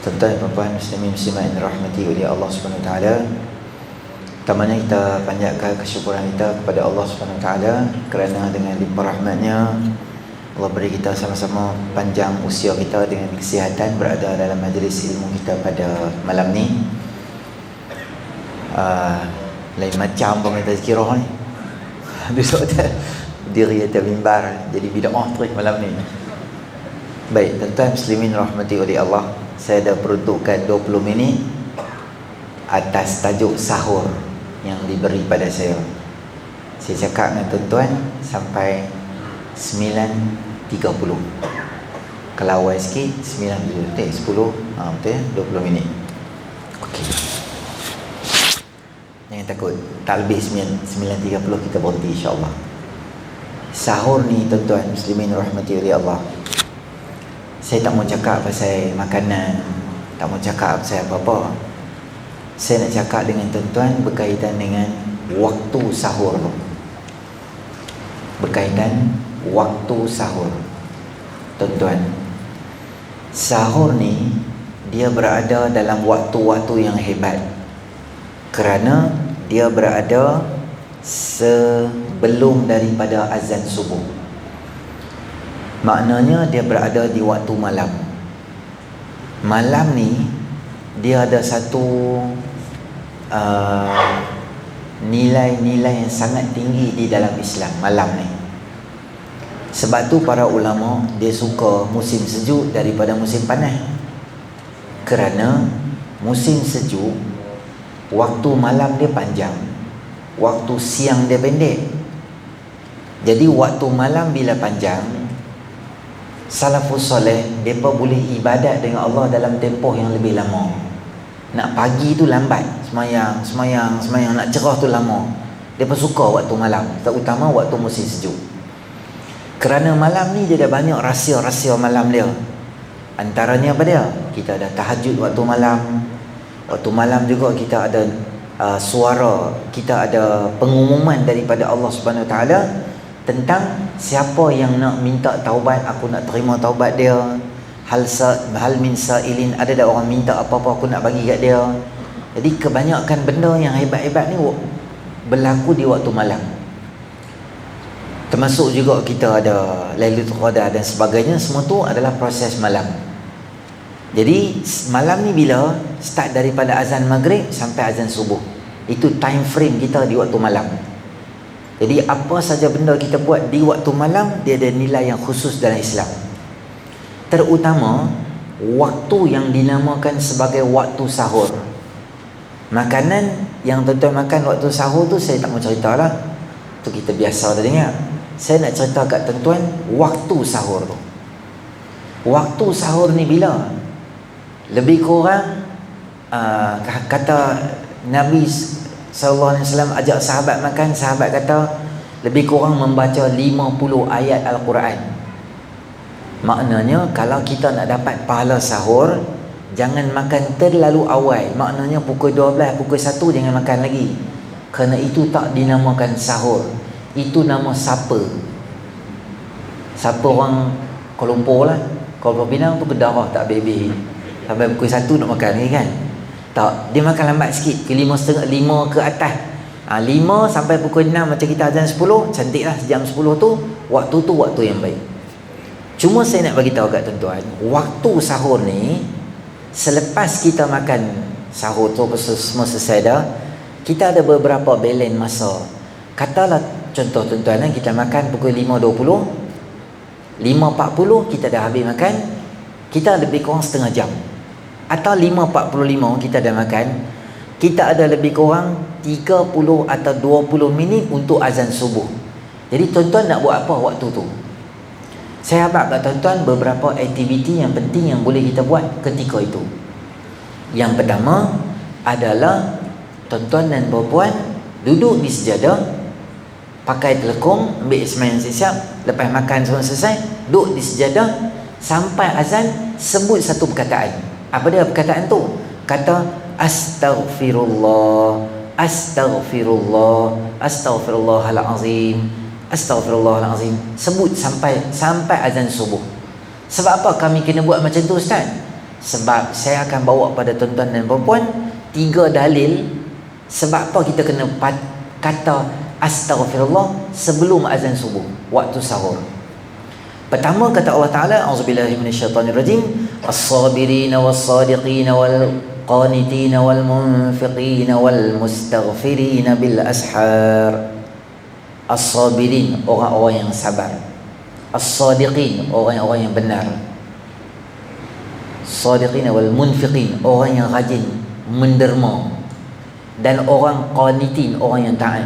Tuan-tuan dan puan-puan muslimin muslimat yang dirahmati oleh Allah Subhanahu Wa Taala. Pertamanya kita panjatkan kesyukuran kita kepada Allah Subhanahu Wa Taala kerana dengan limpah rahmatnya Allah beri kita sama-sama panjang usia kita dengan kesihatan berada dalam majlis ilmu kita pada malam ni. Lain macam pun kita zikirah ni. Duduk diri atas mimbar jadi bid'ah terus malam ni. Baik, tuan-tuan muslimin rahmati oleh Allah, saya dah peruntukkan 20 minit atas tajuk sahur yang diberi pada saya. Saya cakap dengan tuan-tuan sampai 9.30. Kalau awal sikit 9.10 betul ya, 20 minit. Okey. Jangan takut, tak lebih 9.30 kita berhenti insya-Allah. Sahur ni tuan-tuan muslimin rahmati oleh Allah, saya tak mau cakap pasal makanan, tak mau cakap pasal apa-apa. Saya nak cakap dengan tuan-tuan berkaitan dengan waktu sahur. Berkaitan waktu sahur. Tuan-tuan, sahur ni dia berada dalam waktu-waktu yang hebat, kerana dia berada sebelum daripada azan subuh. Maknanya dia berada di waktu malam. Malam ni dia ada satu nilai-nilai yang sangat tinggi di dalam Islam malam ni. Sebab tu para ulama dia suka musim sejuk daripada musim panas. Kerana musim sejuk waktu malam dia panjang, waktu siang dia pendek. Jadi waktu malam bila panjang, salafus soleh mereka boleh ibadat dengan Allah dalam tempoh yang lebih lama. Nak pagi tu lambat, semayang, nak cerah tu lama. Mereka suka waktu malam, terutama waktu musim sejuk. Kerana malam ni dia ada banyak rahsia-rahsia malam dia. Antaranya apa dia? Kita ada tahajud waktu malam. Waktu malam juga kita ada suara, kita ada pengumuman daripada Allah Subhanahu Wa Taala tentang siapa yang nak minta taubat, aku nak terima taubat dia. Hal min sa'ilin, ada dah orang minta apa-apa aku nak bagi kat dia. Jadi kebanyakan benda yang hebat-hebat ni berlaku di waktu malam. Termasuk juga kita ada Lailatul Qadar dan sebagainya, semua tu adalah proses malam. Jadi malam ni bila start daripada azan maghrib sampai azan subuh, itu time frame kita di waktu malam. Jadi apa saja benda kita buat di waktu malam, dia ada nilai yang khusus dalam Islam. Terutama waktu yang dinamakan sebagai waktu sahur. Makanan yang tuan-tuan makan waktu sahur tu saya tak mau cerita lah, tu kita biasa dah dengar. Saya nak cerita kat tuan-tuan waktu sahur tu. Waktu sahur ni bila? Lebih kurang kata Nabi SAW ajak sahabat makan, sahabat kata lebih kurang membaca 50 ayat Al-Quran. Maknanya kalau kita nak dapat pahala sahur, jangan makan terlalu awal. Maknanya pukul 12, pukul 1 jangan makan lagi, kerana itu tak dinamakan sahur. Itu nama sapa. Sapa orang Kuala Lumpur lah. Kuala Lumpur Pinang tu berdarah tak habis-habis sampai pukul 1 nak makan lagi kan. Tak, dia makan lambat sikit, ke 5.30, 5 ke atas. 5 sampai pukul 6 macam kita azan 10, cantik lah jam 10 tu, waktu yang baik. Cuma saya nak bagi tahu kat tuan-tuan, waktu sahur ni selepas kita makan sahur tu semua selesai dah, kita ada beberapa balance masa. Katalah contoh tuan-tuan, kita makan pukul 5.20, 5.40 kita dah habis makan, kita lebih kurang setengah jam. Atau 5.45 kita dah makan, kita ada lebih kurang 30 atau 20 minit untuk azan subuh. Jadi tuan-tuan nak buat apa waktu tu? Saya harap kat tuan-tuan beberapa aktiviti yang penting yang boleh kita buat ketika itu. Yang pertama adalah tuan-tuan dan puan-puan duduk di sejadah, pakai telekung, ambil semayang siap, lepas makan semua selesai, duduk di sejadah sampai azan, sebut satu perkataan. Apa dia perkataan tu? Kata astaghfirullah, astaghfirullah, astaghfirullahalazim, astaghfirullahalazim. Sebut sampai azan subuh. Sebab apa kami kena buat macam tu, Ustaz? Sebab saya akan bawa pada tuan-tuan dan puan-puan 3 dalil sebab apa kita kena kata astaghfirullah sebelum azan subuh, waktu sahur. Pertama kata Allah Ta'ala, auzubillahi minasyaitanirrajim, as-sabirina was-sadiqina wal-qanitina wal-munfiqina wal-mustaghfirina bil ashar. As-sabirin, orang-orang yang sabar. As-sadiqin, orang-orang yang benar. Sadiqina wal-munfiqin, orang yang rajin menderma. Dan orang qanitin, orang yang taat.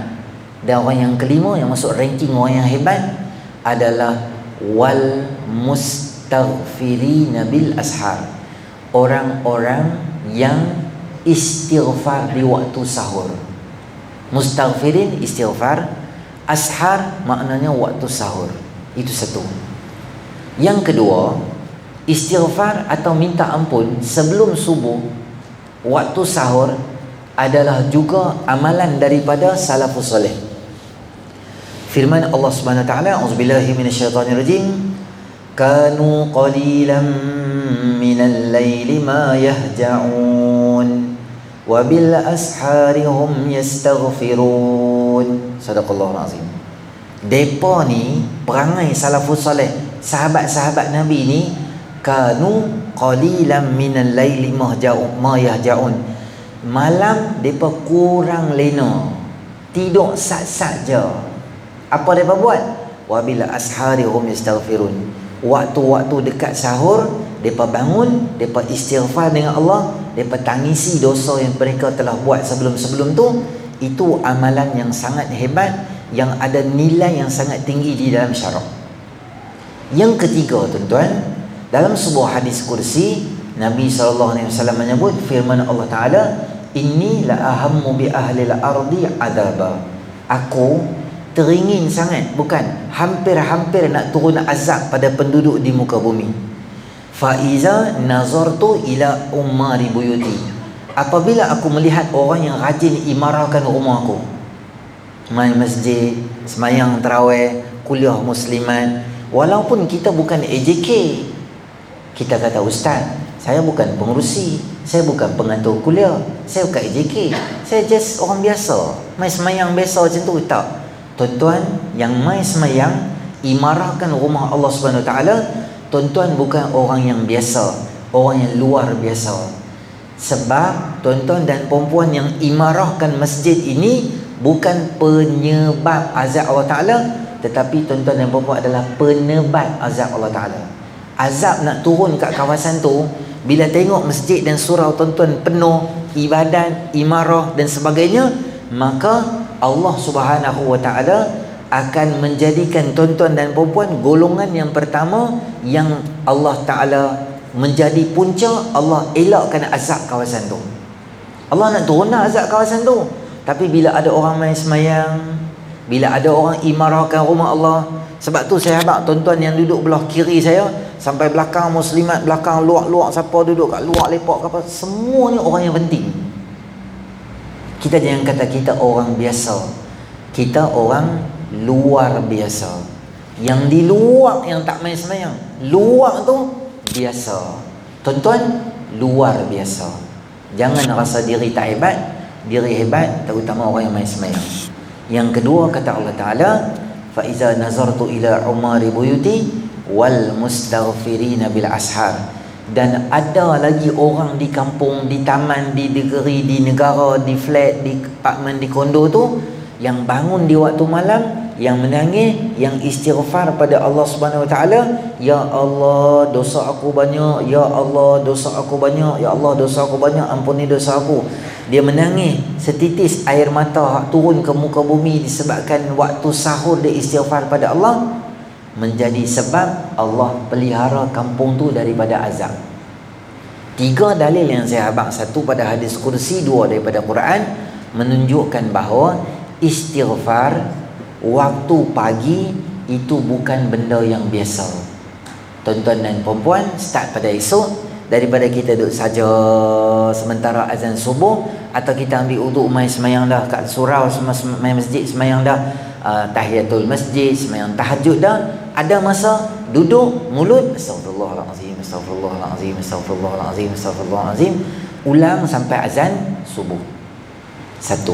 Dan orang yang kelima yang masuk ranking orang yang hebat adalah wal mustaghfirina bil ashar, orang-orang yang istighfar di waktu sahur. Mustaghfirin istighfar, ashar maknanya waktu sahur. Itu satu. Yang kedua, istighfar atau minta ampun sebelum subuh waktu sahur adalah juga amalan daripada salafus soleh. Firman Allah Subhanahu wa taala, auzubillahi minasyaitonirrajim, kanu qalilan minal laili ma yahja'un wa bil ashari hum yastaghfirun. Sadaqallahul azim. Depa ni perangai salafus soleh, sahabat-sahabat Nabi ni, kanu qalilan minal laili ma yahja'un. Malam depa kurang lena, tidur sat-sat je. Apa mereka buat? Wabila ashari hum yastaghfirun. Waktu-waktu dekat sahur, mereka bangun, mereka istighfar dengan Allah, mereka tangisi dosa yang mereka telah buat sebelum-sebelum tu. Itu amalan yang sangat hebat, yang ada nilai yang sangat tinggi di dalam syarak. Yang ketiga tuan-tuan, dalam sebuah hadis kursi, Nabi SAW menyebut firman Allah Ta'ala, inni la ahammu bi ahli al-ardi adaba. Aku teringin sangat, bukan hampir-hampir nak turun azab pada penduduk di muka bumi. Faiza nazartu ila ummari buyuti, apabila aku melihat orang yang rajin imarahkan rumah aku, main masjid, semayang tarawih, kuliah muslimat. Walaupun kita bukan AJK, kita kata ustaz, saya bukan pengurusi, saya bukan pengatur kuliah, saya bukan AJK, saya just orang biasa, main semayang biasa macam tu. Tak, tuan-tuan yang mai semayang imarahkan rumah Allah Subhanahu Wa Taala, tuan-tuan bukan orang yang biasa, orang yang luar biasa. Sebab tuan-tuan dan puan-puan yang imarahkan masjid ini bukan penyebab azab Allah Ta'ala, tetapi tuan-tuan dan puan-puan adalah penebat azab Allah Ta'ala. Azab nak turun kat kawasan tu bila tengok masjid dan surau tuan-tuan penuh ibadat, imarah dan sebagainya, maka Allah Subhanahu Wa Ta'ala akan menjadikan tuan-tuan dan puan-puan golongan yang pertama yang Allah Ta'ala menjadi punca, Allah elakkan azab kawasan tu. Allah nak turun azab kawasan tu, tapi bila ada orang main semayang, bila ada orang imarahkan rumah Allah. Sebab tu saya harap tuan-tuan yang duduk belah kiri saya sampai belakang muslimat, belakang luar-luar, siapa duduk kat luar lepak ke apa, semuanya orang yang penting. Kita jangan kata kita orang biasa, kita orang luar biasa. Yang di luar yang tak main semayang, luar tu biasa. Tuan-tuan, luar biasa. Jangan rasa diri tak hebat, diri hebat, terutama orang yang main semayang. Yang kedua kata Allah Ta'ala, fa iza nazartu ila umari buyuti wal mustaghfirina bil ashar. Dan ada lagi orang di kampung, di taman, di negeri, di negara, di flat, di apartmen, di kondo tu, yang bangun di waktu malam, yang menangis, yang istighfar pada Allah Subhanahu Wa Taala, ya Allah dosa aku banyak, ya Allah dosa aku banyak, ya Allah dosa aku banyak, ampuni dosa aku. Dia menangis, setitis air mata turun ke muka bumi disebabkan waktu sahur dia istighfar pada Allah, menjadi sebab Allah pelihara kampung tu daripada azab. 3 dalil yang saya abang, satu pada hadis kursi, 2 daripada Quran, menunjukkan bahawa istighfar waktu pagi itu bukan benda yang biasa. Tuan-tuan dan puan-puan, start pada esok, daripada kita duduk saja sementara azan subuh, atau kita ambil uduk main semayang dah kat surau, main masjid semayang dah, tahiyatul masjid, semayang tahajud dah, ada masa duduk, mulut astagfirullahalazim, astagfirullahalazim, astagfirullahalazim, astagfirullahalazim, ulang sampai azan subuh. Satu.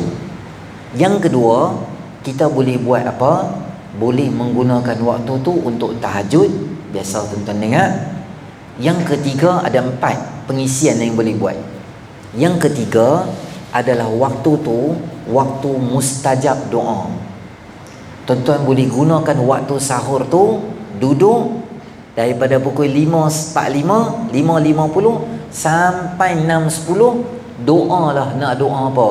Yang kedua, kita boleh buat apa? Boleh menggunakan waktu tu untuk tahajud, biasa tuan-tuan dengar. Yang ketiga, ada 4 pengisian yang boleh buat. Yang ketiga adalah waktu tu waktu mustajab doa. Tuan-tuan boleh gunakan waktu sahur tu duduk daripada pukul 5.45, 5.50 sampai 6.10, doalah. Nak doa apa?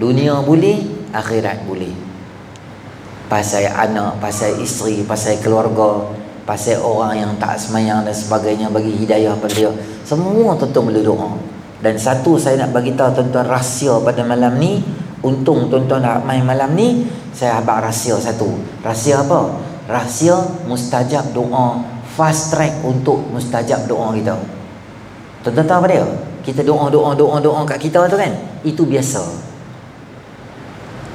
Dunia boleh, akhirat boleh. Pasal anak, pasal isteri, pasal keluarga, pasal orang yang tak semayang dan sebagainya, bagi hidayah pada dia. Semua tuan-tuan boleh doa. Dan satu saya nak bagi tahu tuan-tuan rahsia pada malam ni. Untung tuan-tuan nak main malam ni, saya abang rahsia satu. Rahsia apa? Rahsia mustajab doa, fast track untuk mustajab doa kita. Tuan-tuan tahu apa dia? Kita doa kat kita tu kan, itu biasa.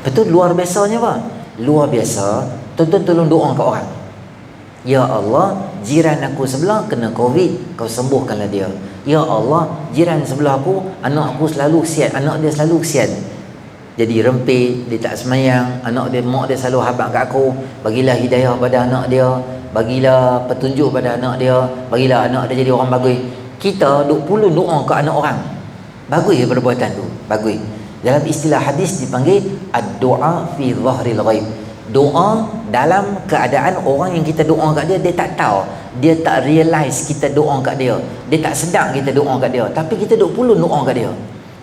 Betul, luar biasanya apa? Luar biasa, tuan-tuan tolong doa kat orang. Ya Allah, jiran aku sebelah kena COVID, kau sembuhkanlah dia. Ya Allah, jiran sebelah aku, anak aku selalu kesian, anak dia selalu kesian, jadi rempit, dia tak semayang, anak dia, mak dia selalu habaq kat aku, bagilah hidayah pada anak dia, bagilah petunjuk pada anak dia, bagilah anak dia jadi orang bagus. Kita duk pulun doa kat anak orang. Bagus perbuatan tu, bagus. Dalam istilah hadis dipanggil ad-du'a fi dhahril ghaib. Doa dalam keadaan orang yang kita doa kat dia, dia tak tahu, dia tak realize kita doa kat dia, dia tak sedar kita doa kat dia, tapi kita duk pulun doa kat dia.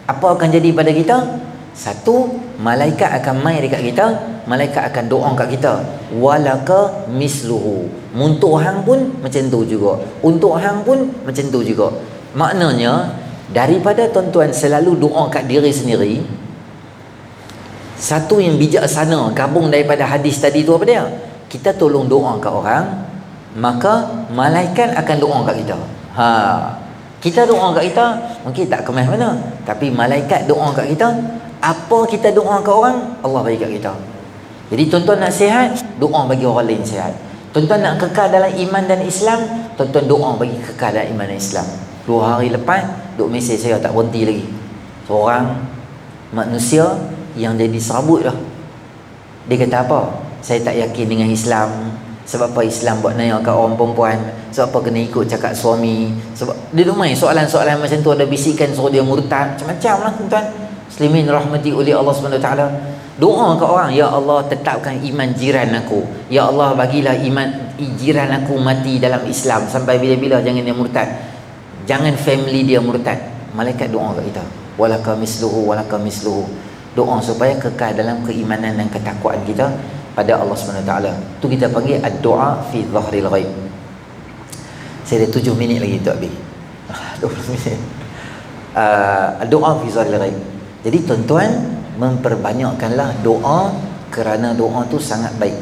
Apa akan jadi pada kita? Satu, malaikat akan mai dekat kita, malaikat akan doa kat kita. Walaka misluhu. Untuk hang pun macam tu juga, untuk hang pun macam tu juga. Maknanya daripada tuan-tuan selalu doa kat diri sendiri, satu yang bijaksana gabung daripada hadis tadi tu apa dia? Kita tolong doa kat orang, maka malaikat akan doa kat kita. Kita doa kat kita mungkin tak kemas mana, tapi malaikat doa kat kita. Apa kita doa kat orang, Allah bagi kat kita. Jadi tuan-tuan nak sihat, doa bagi orang lain sihat. Tuan-tuan nak kekal dalam iman dan Islam, tuan-tuan doa bagi kekal dalam iman dan Islam. 2 hari lepas duk mesej saya tak berhenti lagi. Seorang manusia yang jadi serabut dah. Dia kata apa? Saya tak yakin dengan Islam. Sebab apa Islam buat naya kat orang perempuan? Sebab apa kena ikut cakap suami? Sebab dia duk main soalan-soalan macam tu, ada bisikan suruh dia murtad, macam-macam lah tuan-tuan. Muslimin rahmati oleh Allah SWT. Doa kat orang, ya Allah tetapkan iman jiran aku, ya Allah bagilah iman jiran aku mati dalam Islam sampai bila-bila, jangan dia murtad, jangan family dia murtad. Malaikat doa kat kita, walaka misluhu, walaka misluhu. Doa supaya kekal dalam keimanan dan ketakwaan kita pada Allah SWT. Tu kita panggil ad-du'a fi dhahril ghaib. Saya ada 7 minit lagi untuk habis. 20 minit. Ad-du'a fi dhahril ghaib. Jadi tuan-tuan memperbanyakkanlah doa, kerana doa tu sangat baik.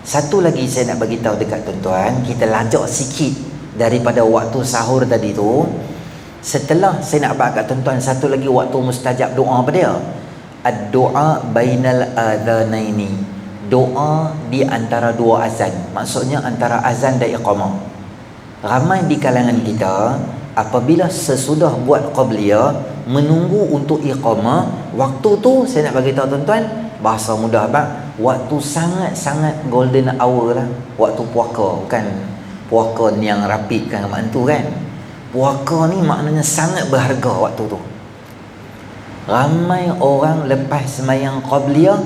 Satu lagi saya nak bagi tahu dekat tuan-tuan, kita lajak sikit daripada waktu sahur tadi tu. Setelah saya nak bagi kat tuan-tuan satu lagi waktu mustajab doa apa dia? Ad-du'a bainal adhanaini. Doa di antara 2 azan. Maksudnya antara azan dan iqamah. Ramai di kalangan kita apabila sesudah buat qabliyah, menunggu untuk iqamah, waktu tu saya nak bagi tahu tuan-tuan, bahasa mudah bang, waktu sangat-sangat golden hour lah. Waktu puaka, bukan puaka ni yang rapidkan mantu kan. Puaka ni maknanya sangat berharga waktu tu. Ramai orang lepas semayang qabliyah,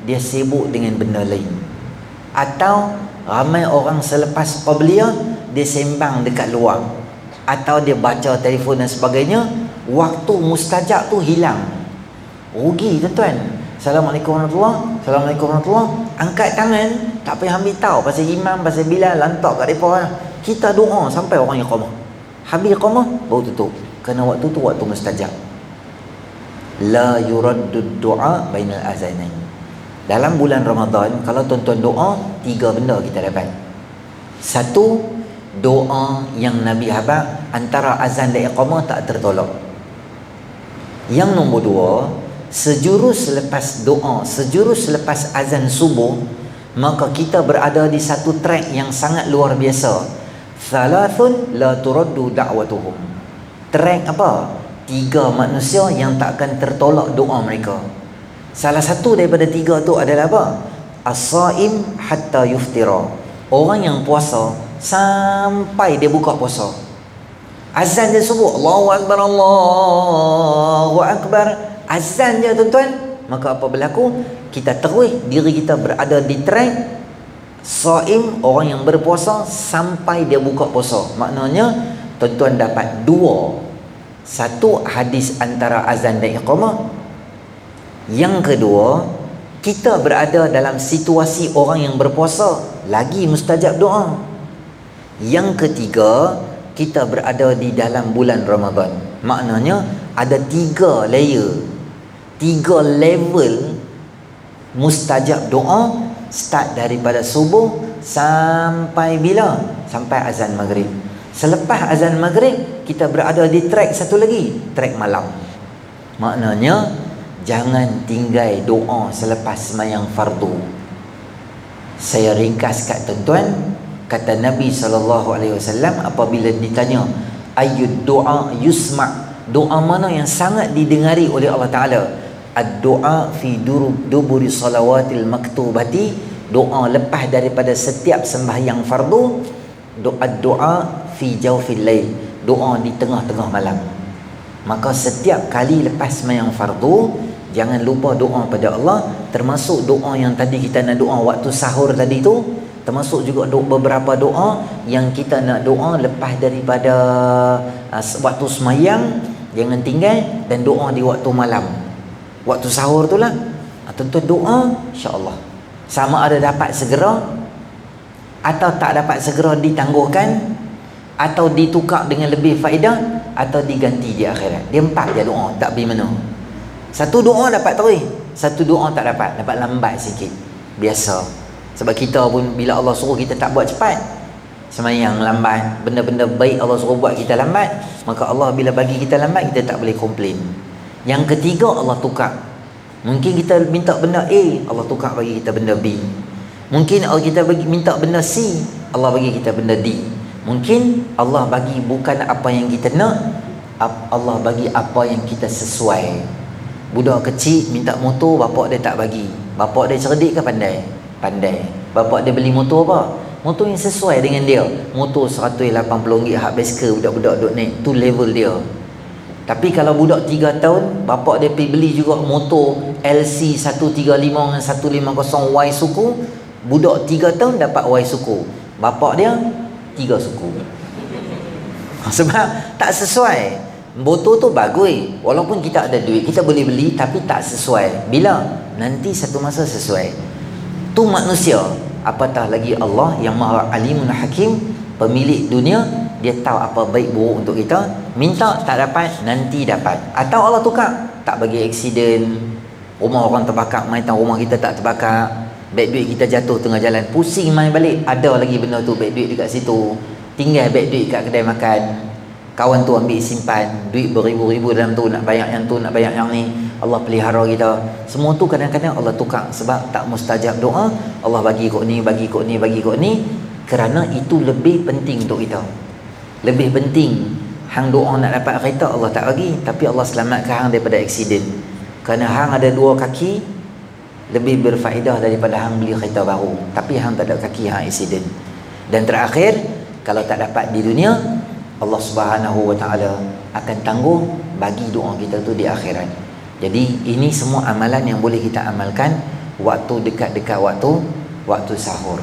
dia sibuk dengan benda lain. Atau ramai orang selepas qabliyah, dia sembang dekat luar, atau dia baca telefon dan sebagainya. Waktu mustajab tu hilang. Rugi tuan-tuan. Assalamualaikum warahmatullahi, Assalamualaikum warahmatullahi. Angkat tangan, tak payah ambil tahu pasal imam, pasal bilal, lantak kat mereka. Kita doa sampai orang iqamah. Habis iqamah, baru tutup. Kerana waktu tu waktu mustajab. La yuraddu du'a bainal azanain. Dalam bulan Ramadan, kalau tuan-tuan doa, 3 benda kita dapat. Satu, doa yang Nabi habaq antara azan dan iqamah tak tertolak. Yang nombor 2, sejurus selepas doa, sejurus selepas azan subuh, maka kita berada di satu track yang sangat luar biasa. Thalathun la turaddu da'watuhum. Track apa? 3 manusia yang tak akan tertolak doa mereka. Salah satu daripada 3 tu adalah apa? As-saim hatta yuftira. Orang yang puasa sampai dia buka puasa. Azan dia subuh, Allahu Akbar, Allahu Akbar, azan je tuan-tuan. Maka apa berlaku? Kita terus diri kita berada di track saim, orang yang berpuasa sampai dia buka puasa. Maknanya tuan-tuan dapat 2. Satu, hadis antara azan dan iqamah. Yang kedua, kita berada dalam situasi orang yang berpuasa, lagi mustajab doa. Yang ketiga, kita berada di dalam bulan Ramadan. Maknanya ada 3 layer, 3 level mustajab doa, start daripada subuh sampai bila? Sampai azan maghrib. Selepas azan maghrib, kita berada di track satu lagi, track malam. Maknanya jangan tinggal doa selepas sembahyang fardu. Saya ringkas kat tuan-tuan, kata Nabi SAW apabila ditanya ayyud doa yusma', doa mana yang sangat didengari oleh Allah Ta'ala? Ad-doa fi duburi salawatil maktubati, doa lepas daripada setiap sembahyang fardu. Doa fi jawfil lail, doa di tengah-tengah malam. Maka setiap kali lepas sembahyang fardu, jangan lupa doa pada Allah. Termasuk doa yang tadi kita nak doa waktu sahur tadi tu, termasuk juga beberapa doa yang kita nak doa lepas daripada waktu sembahyang, jangan tinggal. Dan doa di waktu malam, waktu sahur tu lah. Tuan-tuan doa, insya-Allah sama ada dapat segera atau tak dapat segera, ditangguhkan atau ditukar dengan lebih faedah atau diganti di akhirat. Dia 4 je doa, tak pergi mana. Satu doa dapat terus, satu doa tak dapat lambat sikit. Biasa. Sebab kita pun bila Allah suruh kita tak buat cepat, sembahyang lambat, benda-benda baik Allah suruh buat kita lambat, maka Allah bila bagi kita lambat, kita tak boleh komplain. Yang ketiga, Allah tukar. Mungkin kita minta benda A, Allah tukar bagi kita benda B. Mungkin Allah kita minta benda C, Allah bagi kita benda D. Mungkin Allah bagi bukan apa yang kita nak, Allah bagi apa yang kita sesuai. Budak kecil minta motor, bapak dia tak bagi. Bapak dia cerdik ke pandai? Pandai. Bapak dia beli motor apa? Motor yang sesuai dengan dia. Motor RM180 hak basikal budak-budak duk naik, tu level dia. Tapi kalau budak 3 tahun, bapak dia pergi beli juga motor LC 135 dengan 150 Y suku. Budak 3 tahun dapat Y suku, bapak dia 3 suku. Sebab tak sesuai. Motor tu bagus, walaupun kita ada duit, kita boleh beli, tapi tak sesuai. Bila? Nanti satu masa sesuai. Tu manusia, apatah lagi Allah yang Maha Alimun Hakim, pemilik dunia. Dia tahu apa baik buruk untuk kita. Minta tak dapat, nanti dapat. Atau Allah tukar, tak bagi aksiden, rumah orang terbakar, main tahu rumah kita tak terbakar, beg duit kita jatuh tengah jalan, pusing main balik, ada lagi benda tu, beg duit dekat situ, tinggal beg duit kat kedai makan, kawan tu ambil simpan duit beribu-ribu dalam tu, nak bayar yang tu, nak bayar yang ni. Allah pelihara kita. Semua tu kadang-kadang Allah tukar sebab tak mustajab doa. Allah bagi kok ni, bagi kok ni, bagi kok ni, kerana itu lebih penting untuk kita. Lebih penting hang doa nak dapat kereta, Allah tak bagi, tapi Allah selamatkan hang daripada aksiden. Kerana hang ada 2 kaki, lebih berfaedah daripada hang beli kereta baru, tapi hang tak ada kaki, hang aksiden. Dan terakhir, kalau tak dapat di dunia, Allah Subhanahu Wa Taala akan tangguh bagi doa kita tu di akhirat. Jadi ini semua amalan yang boleh kita amalkan waktu dekat-dekat waktu sahur.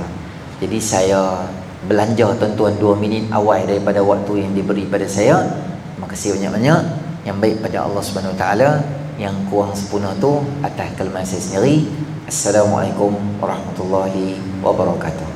Jadi saya belanja tuan-tuan 2 minit awal daripada waktu yang diberi pada saya. Terima kasih banyak-banyak. Yang baik pada Allah Subhanahu Wa Taala, yang kurang sempurna tu atas kelemahan saya sendiri. Assalamualaikum warahmatullahi wabarakatuh.